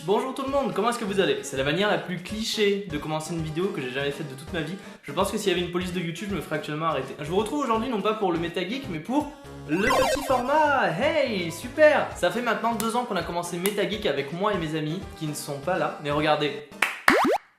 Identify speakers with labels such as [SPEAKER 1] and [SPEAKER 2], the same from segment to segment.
[SPEAKER 1] Bonjour tout le monde, comment est-ce que vous allez? C'est la manière la plus cliché de commencer une vidéo que j'ai jamais faite de toute ma vie. Je pense que s'il y avait une police de YouTube, je me ferais actuellement arrêter. Je vous retrouve aujourd'hui non pas pour le MetaGeek, mais pour le petit format. Hey, super! Ça fait maintenant 2 ans qu'on a commencé MetaGeek avec moi et mes amis, qui ne sont pas là. Mais regardez,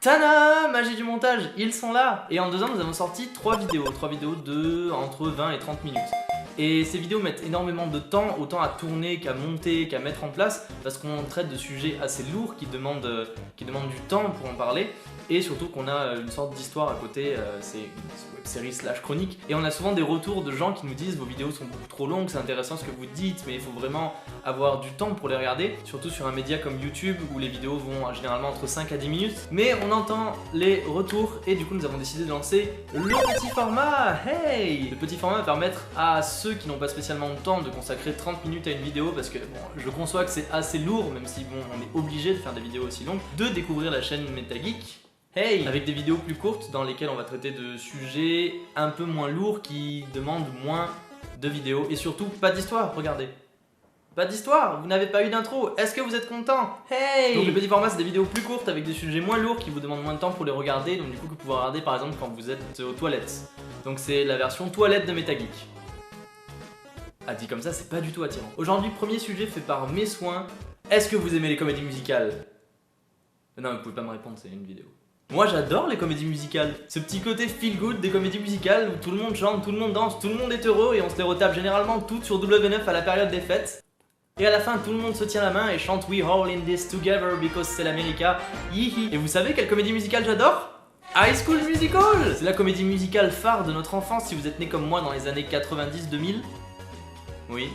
[SPEAKER 1] tada! Magie du montage, ils sont là! Et en 2 ans, nous avons sorti 3 vidéos. 3 vidéos de entre 20 et 30 minutes. Et ces vidéos mettent énormément de temps, autant à tourner qu'à monter, qu'à mettre en place, parce qu'on traite de sujets assez lourds qui demandent du temps pour en parler, et surtout qu'on a une sorte d'histoire à côté, c'est une web-série / chronique, et on a souvent des retours de gens qui nous disent vos vidéos sont beaucoup trop longues, c'est intéressant ce que vous dites, mais il faut vraiment avoir du temps pour les regarder, surtout sur un média comme YouTube où les vidéos vont généralement entre 5 à 10 minutes. Mais on entend les retours et du coup nous avons décidé de lancer le petit format. Hey! Le petit format va permettre à ceux qui n'ont pas spécialement le temps de consacrer 30 minutes à une vidéo, parce que bon, je conçois que c'est assez lourd, même si bon, on est obligé de faire des vidéos aussi longues, de découvrir la chaîne MetaGeek. Hey! Avec des vidéos plus courtes dans lesquelles on va traiter de sujets un peu moins lourds qui demandent moins de vidéos et surtout pas d'histoire, regardez. Pas d'histoire, vous n'avez pas eu d'intro, est-ce que vous êtes content? Hey! Donc le petit format c'est des vidéos plus courtes avec des sujets moins lourds qui vous demandent moins de temps pour les regarder, donc du coup que vous pouvez regarder par exemple quand vous êtes aux toilettes. Donc c'est la version toilette de MetaGeek. Ah, dit comme ça, c'est pas du tout attirant. Aujourd'hui, premier sujet fait par mes soins. Est-ce que vous aimez les comédies musicales? Non, vous pouvez pas me répondre, c'est une vidéo. Moi j'adore les comédies musicales. Ce petit côté feel good des comédies musicales où tout le monde chante, tout le monde danse, tout le monde est heureux et on se les retape généralement toutes sur W9 à la période des fêtes. Et à la fin, tout le monde se tient la main et chante We all in this together because c'est l'America. Hihi. Et vous savez quelle comédie musicale j'adore? High School Musical! C'est la comédie musicale phare de notre enfance si vous êtes né comme moi dans les années 90-2000. Oui.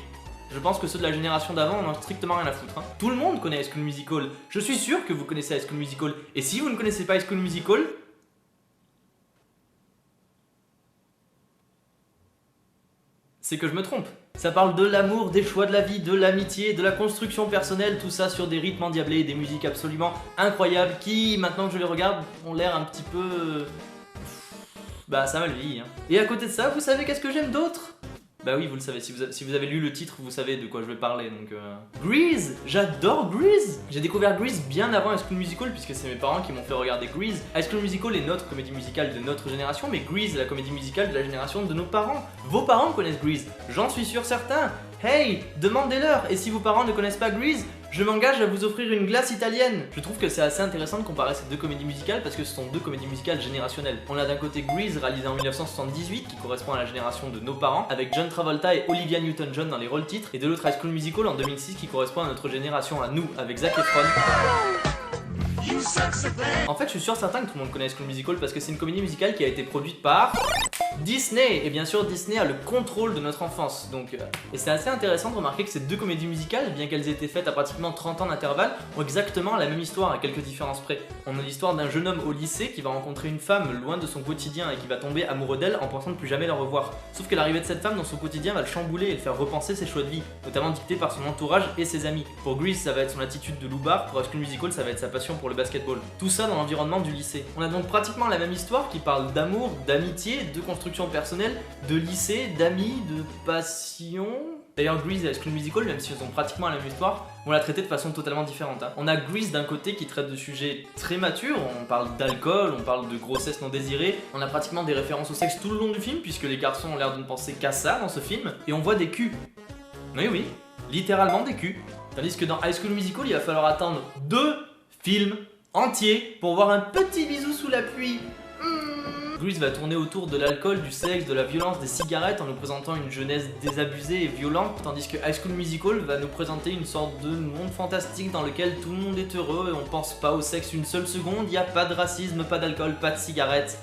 [SPEAKER 1] Je pense que ceux de la génération d'avant en ont strictement rien à foutre. Hein. Tout le monde connaît High School Musical. Je suis sûr que vous connaissez High School Musical. Et si vous ne connaissez pas High School Musical, c'est que je me trompe. Ça parle de l'amour, des choix de la vie, de l'amitié, de la construction personnelle, tout ça sur des rythmes endiablés et des musiques absolument incroyables qui, maintenant que je les regarde, ont l'air un petit peu... Bah ça m'a vieilli. Hein. Et à côté de ça, vous savez qu'est-ce que j'aime d'autre? Bah oui, vous le savez, si vous avez lu le titre, vous savez de quoi je vais parler, donc... Grease! J'adore Grease! J'ai découvert Grease bien avant High School Musical, puisque c'est mes parents qui m'ont fait regarder Grease. High School Musical est notre comédie musicale de notre génération, mais Grease est la comédie musicale de la génération de nos parents. Vos parents connaissent Grease, j'en suis sûr certain. Hey, demandez-leur! Et si vos parents ne connaissent pas Grease, je m'engage à vous offrir une glace italienne. Je trouve que c'est assez intéressant de comparer ces deux comédies musicales parce que ce sont deux comédies musicales générationnelles. On a d'un côté Grease réalisé en 1978 qui correspond à la génération de nos parents avec John Travolta et Olivia Newton-John dans les rôles titres, et de l'autre High School Musical en 2006 qui correspond à notre génération, à nous, avec Zac Efron. En fait, je suis sûr certain que tout le monde connaît High School Musical parce que c'est une comédie musicale qui a été produite par Disney, et bien sûr Disney a le contrôle de notre enfance, donc et c'est assez intéressant de remarquer que ces deux comédies musicales, bien qu'elles aient été faites à pratiquement 30 ans d'intervalle, ont exactement la même histoire à quelques différences près. On a l'histoire d'un jeune homme au lycée qui va rencontrer une femme loin de son quotidien et qui va tomber amoureux d'elle en pensant ne plus jamais la revoir. Sauf que l'arrivée de cette femme dans son quotidien va le chambouler et le faire repenser ses choix de vie, notamment dictés par son entourage et ses amis. Pour Grease, ça va être son attitude de loupard, pour High School Musical, ça va être sa passion pour le basketball. Tout ça dans l'environnement du lycée. On a donc pratiquement la même histoire qui parle d'amour, d'amitié, de construction personnelle, de lycée, d'amis, de passion. D'ailleurs Grease et High School Musical, même si ils ont pratiquement la même histoire, on l'a traité de façon totalement différente. Hein. On a Grease d'un côté qui traite de sujets très matures, on parle d'alcool, on parle de grossesse non désirée, on a pratiquement des références au sexe tout le long du film puisque les garçons ont l'air de ne penser qu'à ça dans ce film, et on voit des culs. Oui oui, littéralement des culs. Tandis que dans High School Musical, il va falloir attendre 2 films entiers pour voir un petit bisou sous la pluie. Grease va tourner autour de l'alcool, du sexe, de la violence, des cigarettes en nous présentant une jeunesse désabusée et violente, tandis que High School Musical va nous présenter une sorte de monde fantastique dans lequel tout le monde est heureux et on pense pas au sexe une seule seconde, il n'y a pas de racisme, pas d'alcool, pas de cigarettes.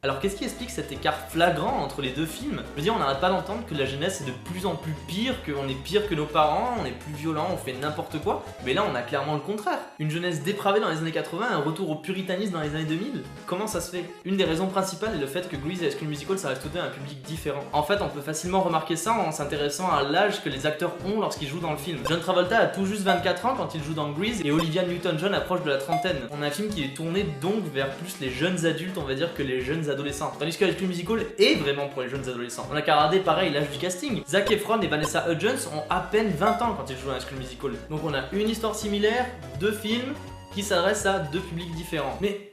[SPEAKER 1] Alors qu'est-ce qui explique cet écart flagrant entre les deux films? Je veux dire, on n'arrête pas d'entendre que la jeunesse est de plus en plus pire, qu'on est pire que nos parents, on est plus violent, on fait n'importe quoi, mais là on a clairement le contraire. Une jeunesse dépravée dans les années 80, un retour au puritanisme dans les années 2000. Comment ça se fait? Une des raisons principales est le fait que Grease et High School Musical ça reste tout un public différent. En fait, on peut facilement remarquer ça en s'intéressant à l'âge que les acteurs ont lorsqu'ils jouent dans le film. John Travolta a tout juste 24 ans quand il joue dans Grease et Olivia Newton-John approche de la trentaine. On a un film qui est tourné donc vers plus les jeunes adultes, on va dire, que les jeunes les adolescents. Tandis que High School Musical est vraiment pour les jeunes adolescents. On a qu'à regarder pareil l'âge du casting. Zac Efron et Vanessa Hudgens ont à peine 20 ans quand ils jouent à High School Musical. Donc on a une histoire similaire, deux films qui s'adressent à deux publics différents. Mais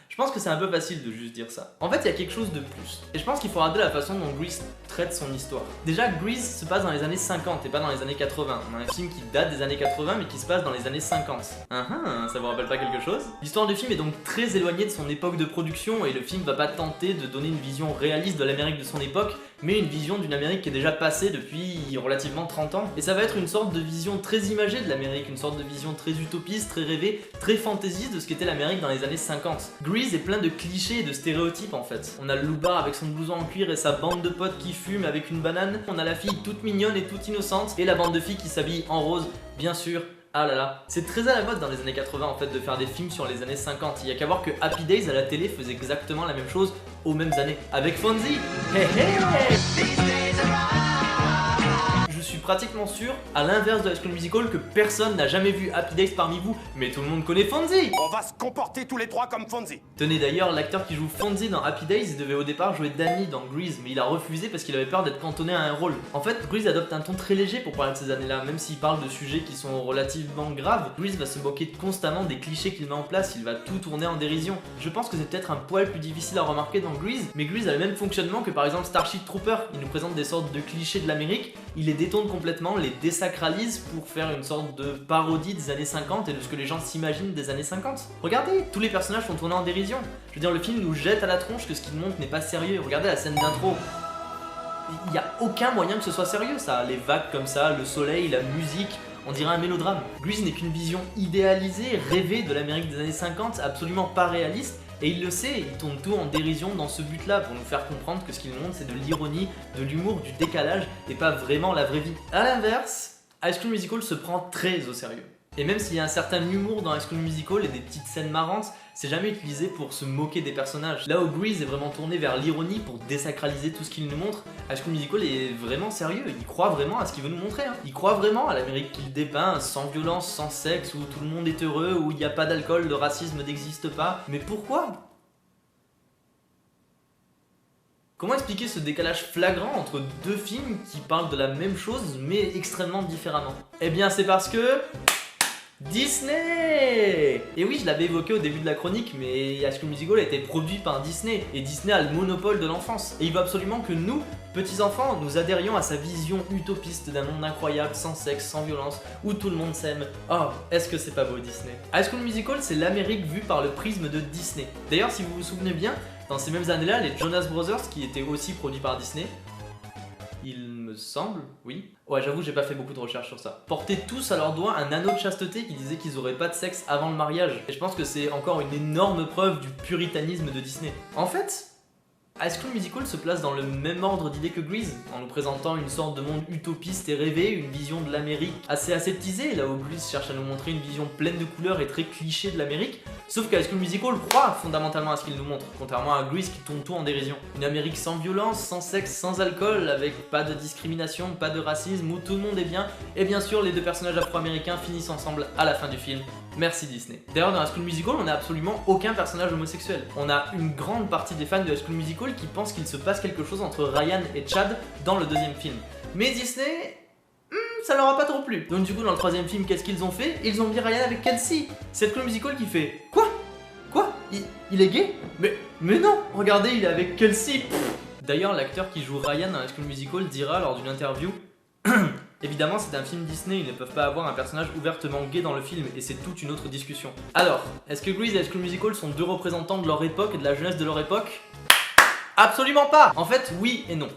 [SPEAKER 1] je pense que c'est un peu facile de juste dire ça. En fait, il y a quelque chose de plus. Et je pense qu'il faut regarder la façon dont Grease traite son histoire. Déjà, Grease se passe dans les années 50 et pas dans les années 80. On a un film qui date des années 80 mais qui se passe dans les années 50. Ça vous rappelle pas quelque chose? L'histoire du film est donc très éloignée de son époque de production et le film va pas tenter de donner une vision réaliste de l'Amérique de son époque, mais une vision d'une Amérique qui est déjà passée depuis relativement 30 ans. Et ça va être une sorte de vision très imagée de l'Amérique, une sorte de vision très utopiste, très rêvée, très fantaisiste de ce qu'était l'Amérique dans les années 50. Grease est plein de clichés et de stéréotypes en fait. On a le loupard avec son blouson en cuir et sa bande de potes qui fument avec une banane. On a la fille toute mignonne et toute innocente et la bande de filles qui s'habille en rose, bien sûr. Ah là là, c'est très à la mode dans les années 80 en fait de faire des films sur les années 50. Il y a qu'à voir que Happy Days à la télé faisait exactement la même chose aux mêmes années. Avec Fonzie. Hey, hey. Je suis pratiquement sûr, à l'inverse de High School Musical, que personne n'a jamais vu Happy Days parmi vous, mais tout le monde connaît Fonzie.
[SPEAKER 2] On va se comporter tous les trois comme Fonzie.
[SPEAKER 1] Tenez d'ailleurs, l'acteur qui joue Fonzie dans Happy Days devait au départ jouer Danny dans Grease, mais il a refusé parce qu'il avait peur d'être cantonné à un rôle. En fait, Grease adopte un ton très léger pour parler de ces années-là, même s'il parle de sujets qui sont relativement graves. Grease va se moquer constamment des clichés qu'il met en place, il va tout tourner en dérision. Je pense que c'est peut-être un poil plus difficile à remarquer dans Grease, mais Grease a le même fonctionnement que par exemple Starship Troopers. Il nous présente des sortes de clichés de l'Amérique, il les détourne complètement, les désacralise pour faire une sorte de parodie des années 50 et de ce que les gens s'imaginent des années 50. Regardez, tous les personnages sont tournés en dérision. Je veux dire, le film nous jette à la tronche que ce qu'il montre n'est pas sérieux. Regardez la scène d'intro. Il n'y a aucun moyen que ce soit sérieux ça. Les vagues comme ça, le soleil, la musique, on dirait un mélodrame. Grease n'est qu'une vision idéalisée, rêvée de l'Amérique des années 50, absolument pas réaliste. Et il le sait, il tourne tout en dérision dans ce but-là pour nous faire comprendre que ce qu'il montre c'est de l'ironie, de l'humour, du décalage et pas vraiment la vraie vie. A l'inverse, High School Musical se prend très au sérieux. Et même s'il y a un certain humour dans High School Musical et des petites scènes marrantes, c'est jamais utilisé pour se moquer des personnages. Là où Grease est vraiment tourné vers l'ironie pour désacraliser tout ce qu'il nous montre, High School Musical est vraiment sérieux, il croit vraiment à ce qu'il veut nous montrer. Il croit vraiment à l'Amérique qu'il dépeint, sans violence, sans sexe, où tout le monde est heureux, où il n'y a pas d'alcool, le racisme n'existe pas. Mais pourquoi ? Comment expliquer ce décalage flagrant entre deux films qui parlent de la même chose mais extrêmement différemment? Eh bien c'est parce que... Disney! Et oui, je l'avais évoqué au début de la chronique, mais High School Musical a été produit par Disney, et Disney a le monopole de l'enfance. Et il veut absolument que nous, petits enfants, nous adhérions à sa vision utopiste d'un monde incroyable, sans sexe, sans violence, où tout le monde s'aime. Oh, est-ce que c'est pas beau Disney? High School Musical, c'est l'Amérique vue par le prisme de Disney. D'ailleurs, si vous vous souvenez bien, dans ces mêmes années-là, les Jonas Brothers, qui étaient aussi produits par Disney, il me semble, oui. Ouais, j'avoue, j'ai pas fait beaucoup de recherches sur ça. Portaient tous à leurs doigts un anneau de chasteté qui disait qu'ils auraient pas de sexe avant le mariage. Et je pense que c'est encore une énorme preuve du puritanisme de Disney. En fait, High School Musical se place dans le même ordre d'idées que Grease, en nous présentant une sorte de monde utopiste et rêvé, une vision de l'Amérique assez aseptisée, là où Grease cherche à nous montrer une vision pleine de couleurs et très cliché de l'Amérique. Sauf que High School Musical croit fondamentalement à ce qu'il nous montre, contrairement à Grease qui tourne tout en dérision. Une Amérique sans violence, sans sexe, sans alcool, avec pas de discrimination, pas de racisme, où tout le monde est bien, et bien sûr les deux personnages afro-américains finissent ensemble à la fin du film. Merci Disney. D'ailleurs dans High School Musical, on n'a absolument aucun personnage homosexuel. On a une grande partie des fans de High School Musical qui pensent qu'il se passe quelque chose entre Ryan et Chad dans le deuxième film. Mais Disney... ça leur a pas trop plu. Donc du coup dans le troisième film, qu'est-ce qu'ils ont fait? Ils ont mis Ryan avec Kelsey. C'est High School Musical qui fait quoi? Quoi? Il est gay? Mais non, regardez, il est avec Kelsey. D'ailleurs, l'acteur qui joue Ryan dans High School Musical dira lors d'une interview évidemment, c'est un film Disney, ils ne peuvent pas avoir un personnage ouvertement gay dans le film, et c'est toute une autre discussion. Alors, est-ce que Grease et High School Musical sont deux représentants de leur époque et de la jeunesse de leur époque? Absolument pas! En fait, oui et non.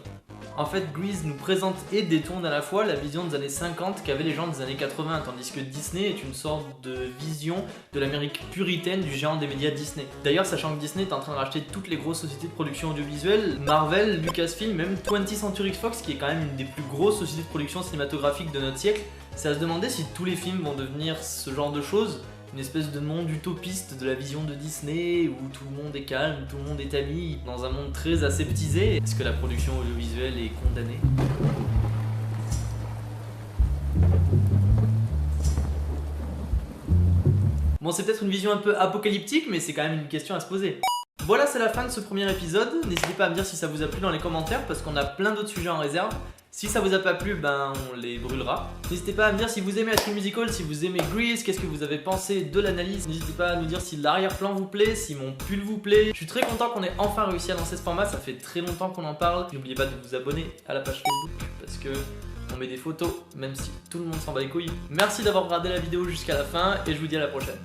[SPEAKER 1] En fait, Grease nous présente et détourne à la fois la vision des années 50 qu'avaient les gens des années 80, tandis que Disney est une sorte de vision de l'Amérique puritaine du géant des médias Disney. D'ailleurs, sachant que Disney est en train de racheter toutes les grosses sociétés de production audiovisuelle, Marvel, Lucasfilm, même 20th Century Fox, qui est quand même une des plus grosses sociétés de production cinématographique de notre siècle, c'est à se demander si tous les films vont devenir ce genre de choses. Une espèce de monde utopiste de la vision de Disney où tout le monde est calme, tout le monde est ami, dans un monde très aseptisé. Est-ce que la production audiovisuelle est condamnée? Bon, c'est peut-être une vision un peu apocalyptique, mais c'est quand même une question à se poser. Voilà, c'est la fin de ce premier épisode. N'hésitez pas à me dire si ça vous a plu dans les commentaires parce qu'on a plein d'autres sujets en réserve. Si ça vous a pas plu, ben on les brûlera. N'hésitez pas à me dire si vous aimez High School Musical, si vous aimez Grease, qu'est-ce que vous avez pensé de l'analyse. N'hésitez pas à nous dire si l'arrière-plan vous plaît, si mon pull vous plaît. Je suis très content qu'on ait enfin réussi à lancer ce format, ça fait très longtemps qu'on en parle. N'oubliez pas de vous abonner à la page Facebook parce que on met des photos, même si tout le monde s'en bat les couilles. Merci d'avoir regardé la vidéo jusqu'à la fin et je vous dis à la prochaine.